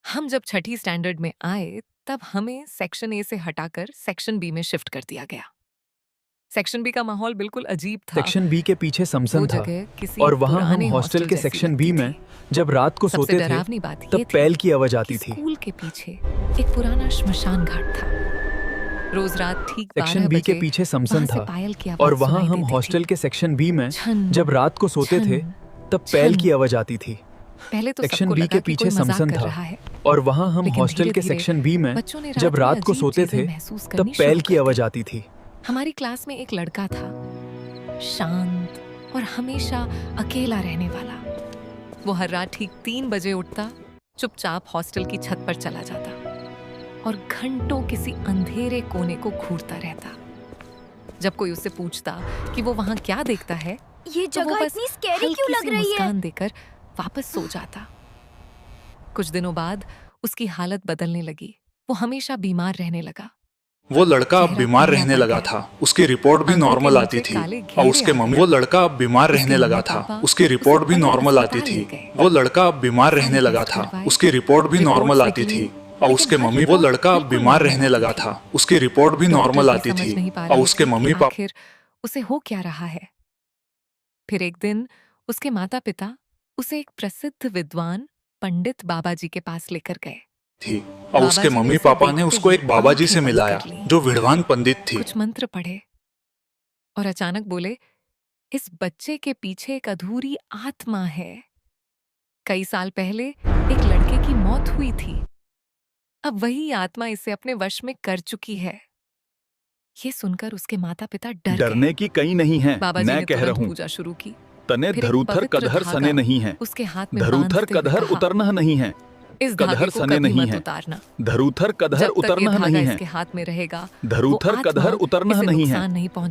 हम जब छठी स्टैंडर्ड में आए तब हमें सेक्शन ए से हटाकर सेक्शन बी में शिफ्ट कर दिया गया। सेक्शन बी का माहौल बिल्कुल अजीब था। सेक्शन बी के पीछे समसन वो था जगह किसी और वहाँ हम पुराने हॉस्टल के जैसी सेक्शन लगती बी में थी। जब रात को सबसे सोते थे डरावनी बात ये तब थी पैल की आवाज आती कि थी। स्कूल के पीछे एक पुराना श्मशान घाट था। रोज रात ठीक 12 सेक्शन बी के बजे पीछे समसन वहाँ से था पायल की और आवाज वहाँ सुनाई हम देती हॉस्टल थी। के सेक्शन बी में छन, जब रात को सोते थे छन, तब पैल छन। की आवाज आती थी। पहले तो सेक्शन सबको बी लगा के कि पीछे कोई मजाक समसन कर था रहा है, और वहाँ हम लेकिन हॉस्टल के धीरे-धीरे सेक्शन बी में बच्चों ने जब रात में रात को अजीब सोते चीजें थे महसूस तब करनी पैल शुरू की कर आवाज दी। आती थी। हमारी क्लास में एक लड़का था, शांत और हमेशा अकेला रहने वाला। वो हर रात ठीक 3 बजे उठता, चुपचाप हॉस्टल की छत पर चला जाता और घंटों किसी अंधेरे कोने को घूरता रहता। जब कोई उससे पूछता कि वो वहां क्या देखता है, ये तो वो जगह बस इतनी स्कैरी क्यों हल्की लग सी रही है? मुस्कान देकर वापस सो जाता। कुछ दिनों बाद उसकी हालत बदलने लगी। वो हमेशा बीमार रहने लगा। वो लड़का अब चेहरा बीमार पीला रहने पड़ लगा गया। था। उसकी रिपोर्ट भी आंखों के नॉर्मल नीचे आती थी काले और घेरे उसके आ मम्मी गए। वो लड़का अब बीमार उसके रहने लगा मम्मी था। पापा उसकी रिपोर्ट भी उसे नॉर्मल पकड़ आती अस्पताल थी। ले गए। वो लड़का अब बीमार सारे रहने लगा टेस्ट था। करवाए, उसकी रिपोर्ट भी रिपोर्ट्स नॉर्मल आती निकली, थी और लेकिन उसके हर मम्मी वो रिपोर्ट लड़का अब बिल्कुल बीमार नॉर्मल रहने आती लगा थी। था। उसकी रिपोर्ट भी डॉक्टर नॉर्मल भी आती समझ थी नहीं पा और रहे उसके थे मम्मी कि पापा आखिर उसे हो क्या रहा है। फिर एक दिन उसके माता पिता उसे एक प्रसिद्ध विद्वान पंडित बाबा जी के पास लेकर गए। थी और बाबा उसके जी ने मम्मी उसे पापा ने देखते उसको ही एक बाबा जी आंखें से बंद मिलाया कर लीं। जो विद्वान पंडित थी। कुछ मंत्र पढ़े और अचानक बोले, इस बच्चे के पीछे एक अधूरी आत्मा है। कई साल पहले एक लड़के की मौत हुई थी, अब वही आत्मा इसे अपने वश में कर चुकी है। ये सुनकर उसके माता पिता डर डरने गए। की कहीं नहीं है, बाबा जी मैं ने कह तुरंत रहूं। पूजा शुरू की। तने फिर एक धरूथर पवित्र कदहर धागा सने नहीं है। उसके हाथ में धरूथर बांधते हुए कदहर कहा, उतरना नहीं है। इस धागे कदहर को सने कभी नहीं मत है। उतारना। धरूथर कदहर जब तक ये उतरना धागा नहीं है। इसके हाथ में रहेगा, वो धरूथर आत्मा कदहर उतरना इसे नहीं है। नुकसान नहीं पहुंचा